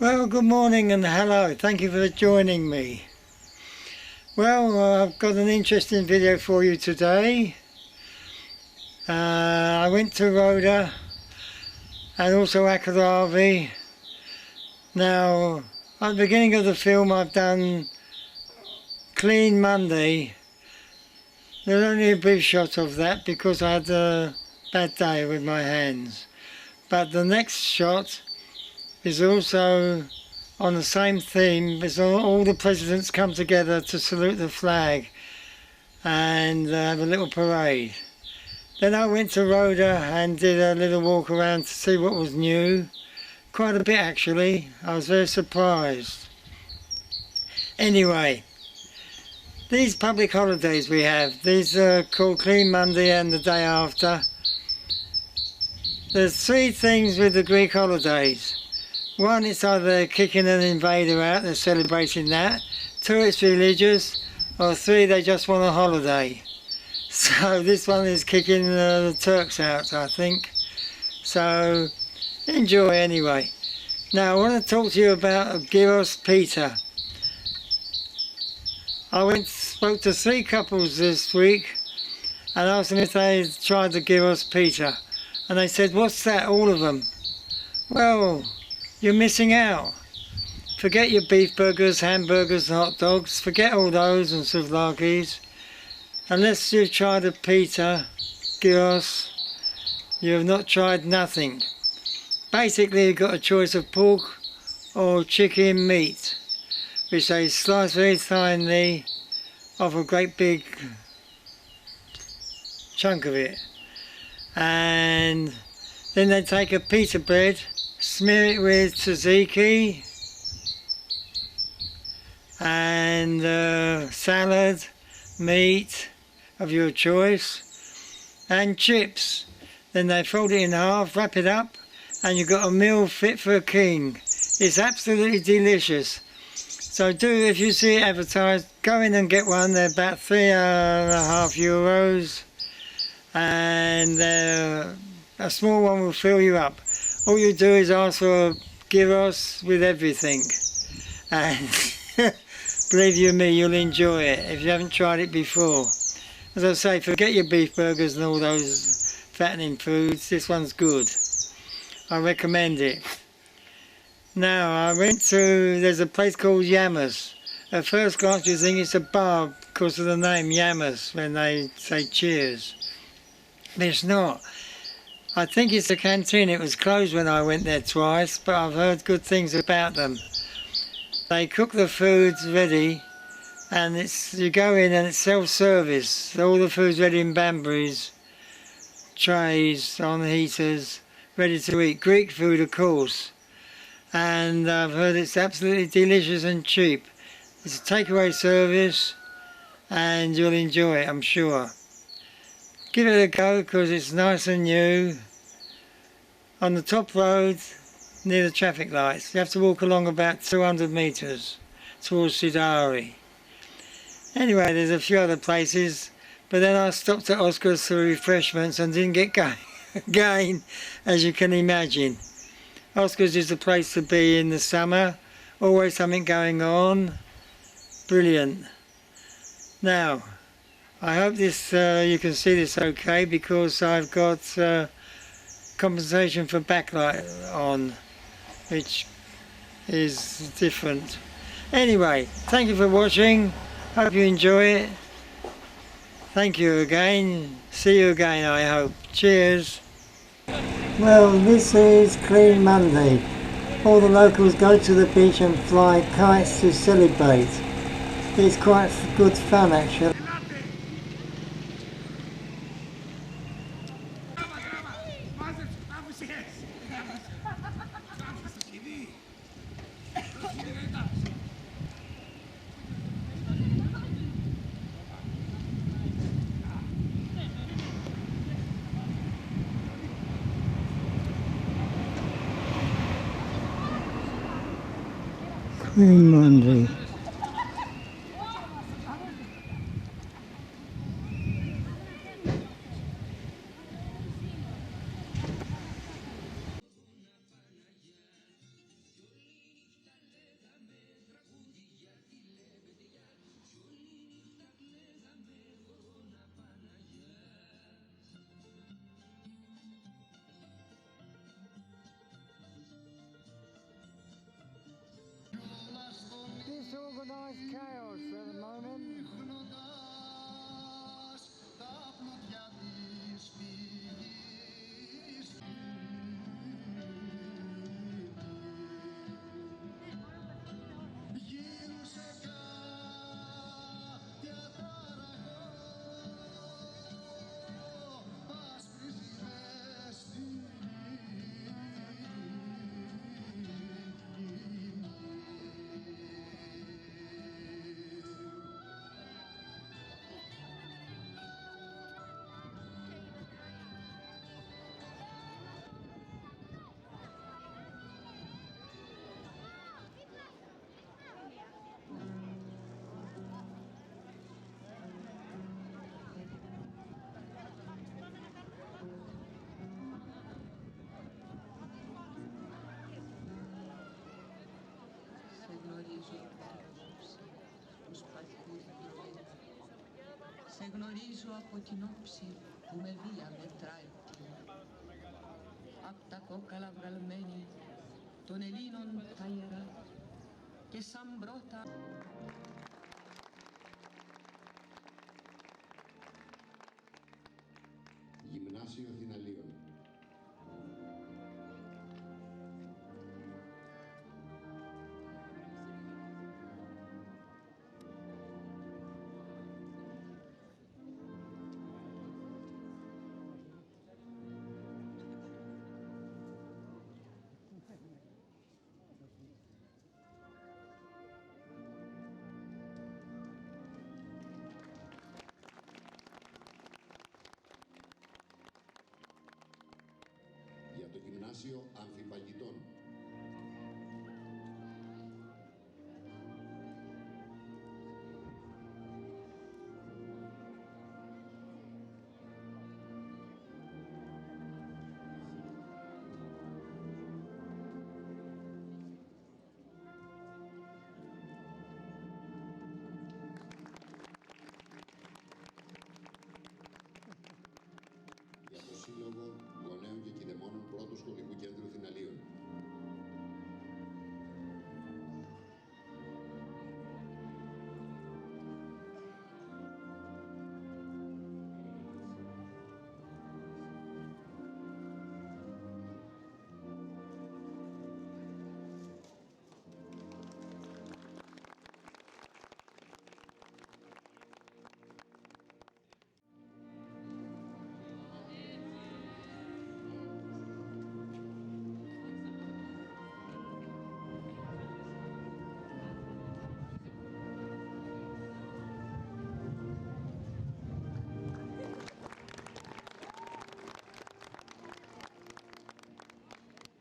Well, good morning and hello. Thank you for joining me. Well, I've got an interesting video for you today. I went to Roda and also ACHARAVI. Now, at the beginning of the film I've done Clean Monday. There's only a brief shot of that because I had a bad day with my hands. But the next shot is also on the same theme. As all the presidents come together to salute the flag and have a little parade. Then I went to Roda and did a little walk around to see what was new. Quite a bit actually. I was very surprised. Anyway, these public holidays we have, these are called Clean Monday and the day after. There's three things with the Greek holidays. One, it's either kicking an invader out, they're celebrating that. Two, it's religious. Or three, they just want a holiday. So this one is kicking the Turks out, I think. So enjoy anyway. Now I want to talk to you about gyros pita. I spoke to three couples this week and asked them if they tried the gyros pita. And they said, what's that, all of them? Well, you're missing out. Forget your beef burgers, hamburgers and hot dogs. Forget all those and souvlakis. Unless you've tried a pita, gyros, you have not tried nothing. Basically you've got a choice of pork or chicken meat, which they slice very finely off a great big chunk of it. And then they take a pita bread, smear it with tzatziki and salad, meat of your choice, and chips. Then they fold it in half, wrap it up, and you've got a meal fit for a king. It's absolutely delicious. So do, if you see it advertised, go in and get one. They're about €3.50, and a small one will fill you up. All you do is ask for a gyros with everything, and believe you me, you'll enjoy it if you haven't tried it before. As I say, forget your beef burgers and all those fattening foods. This one's good. I recommend it. Now, I went to, there's a place called Yamas. At first glance you think it's a bar because of the name Yamas when they say cheers. But it's not. I think it's a canteen. It was closed when I went there twice, but I've heard good things about them. They cook the foods ready, and you go in and it's self-service. All the food's ready in bamboos, trays on heaters, ready to eat. Greek food, of course. And I've heard it's absolutely delicious and cheap. It's a takeaway service, and you'll enjoy it, I'm sure. Give it a go because it's nice and new. On the top road, near the traffic lights. You have to walk along about 200 metres towards Sidari. Anyway, there's a few other places, but then I stopped at Oscar's for refreshments and didn't get going again, as you can imagine. Oscar's is the place to be in the summer, always something going on. Brilliant. Now, I hope this you can see this okay because I've got compensation for backlight on, which is different. Anyway, thank you for watching. Hope you enjoy it. Thank you again. See you again, I hope. Cheers. Well, this is Clean Monday. All the locals go to the beach and fly kites to celebrate. It's quite good fun actually. Clean Monday. γνωρίζω από την όψη που με βία μετράει. Απ' τα κόκαλα βγαλμένη των Ελλήνων τα ιερά και σαν πρώτα. Γυμνάσιο Θηναλίων. Για το Γυμνάσιο Αμφιπαγητών. Για το Σύλλογο Γονέων και Κηδεμόνων Πρώτου Σχολικού Κέντρου Θηναλίων.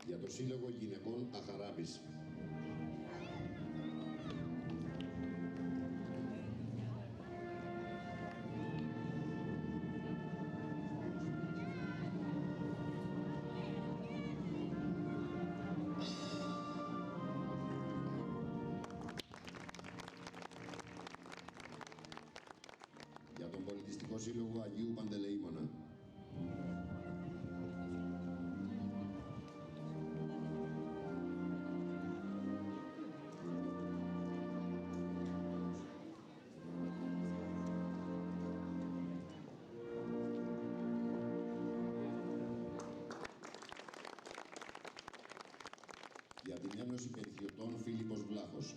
Για το Σύλλογο Γυναικών Αχαράβης. Για τον Πολιτιστικό Σύλλογο Αγίου Παντελεήμονα. Για την Ένωση Περιχειωτών Φίλιππος Βλάχος.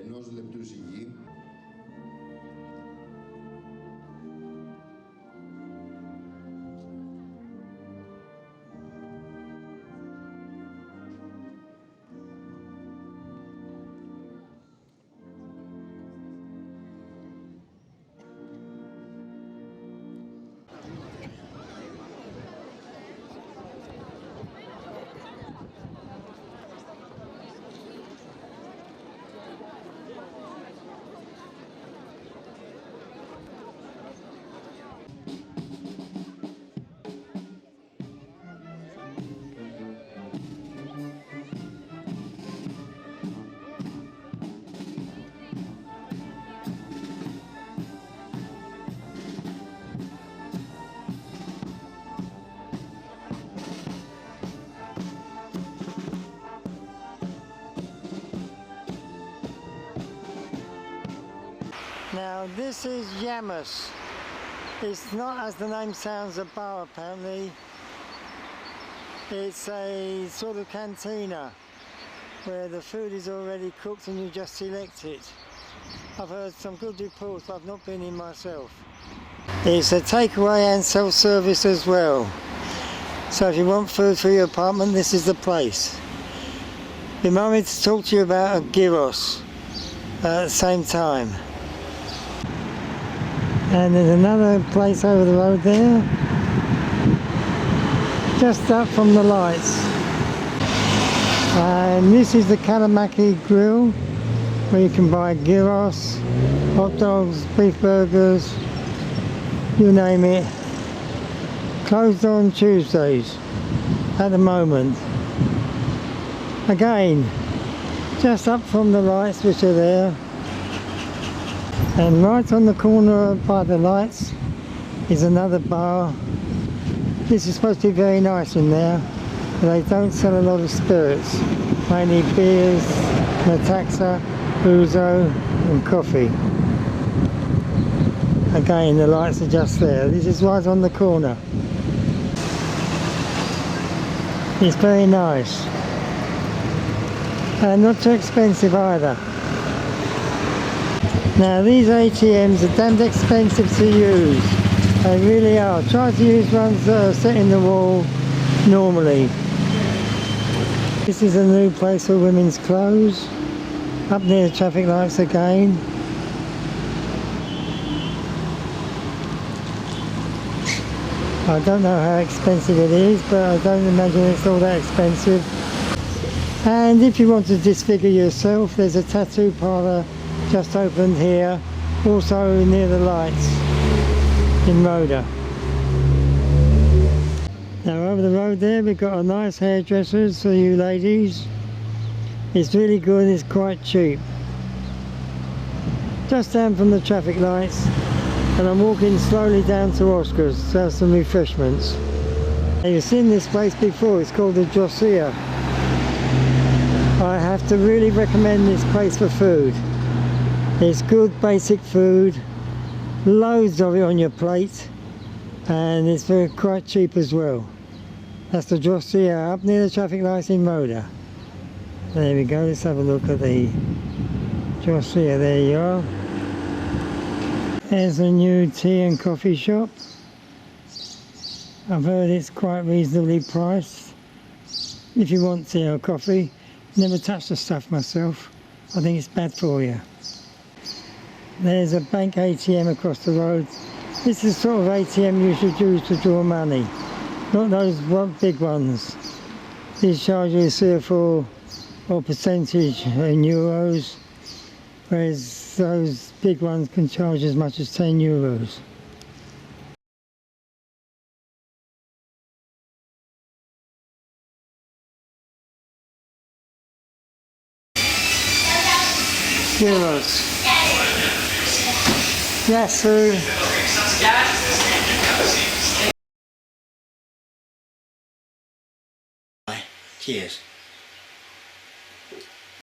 Ενός λεπτού σιγή. Now this is Yamas. It's not, as the name sounds, a bar apparently. It's a sort of cantina where the food is already cooked and you just select it. I've heard some good reports, but I've not been in myself. It's a takeaway and self-service as well. So if you want food for your apartment, this is the place. Remind me to talk to you about a gyros. at the same time. And there's another place over the road there, just up from the lights. And this is the Kalamaki grill, where you can buy gyros, hot dogs, beef burgers, you name it. Closed on Tuesdays at the moment. Again, just up from the lights which are there. And right on the corner by the lights is another bar. This is supposed to be very nice in there, but they don't sell a lot of spirits. Mainly beers, Metaxa, Ouzo and coffee. Again, the lights are just there. This is right on the corner. It's very nice. And not too expensive either. Now these ATMs are damned expensive to use. They really are. Try to use ones that are set in the wall normally. This is a new place for women's clothes. Up near the traffic lights again. I don't know how expensive it is, but I don't imagine it's all that expensive. And if you want to disfigure yourself, there's a tattoo parlour just opened here, also near the lights in Roda. Now over the road there we've got a nice hairdressers for you ladies. It's really good, it's quite cheap. Just down from the traffic lights, and I'm walking slowly down to Oscar's to have some refreshments. Now, you've seen this place before, it's called the Josiah. I have to really recommend this place for food. It's good basic food, loads of it on your plate, and it's quite cheap as well. That's the Josiah up near the traffic lights in Roda. There we go, let's have a look at the Josiah, there you are. There's a new tea and coffee shop. I've heard it's quite reasonably priced. If you want tea or coffee, never touch the stuff myself. I think it's bad for you. There's a bank ATM across the road. This is the sort of ATM you should use to draw money. Not those big ones. These charge you 3 or 4 percentage in euros, whereas those big ones can charge as much as 10 euros. Euros. Yes, sir. Cheers.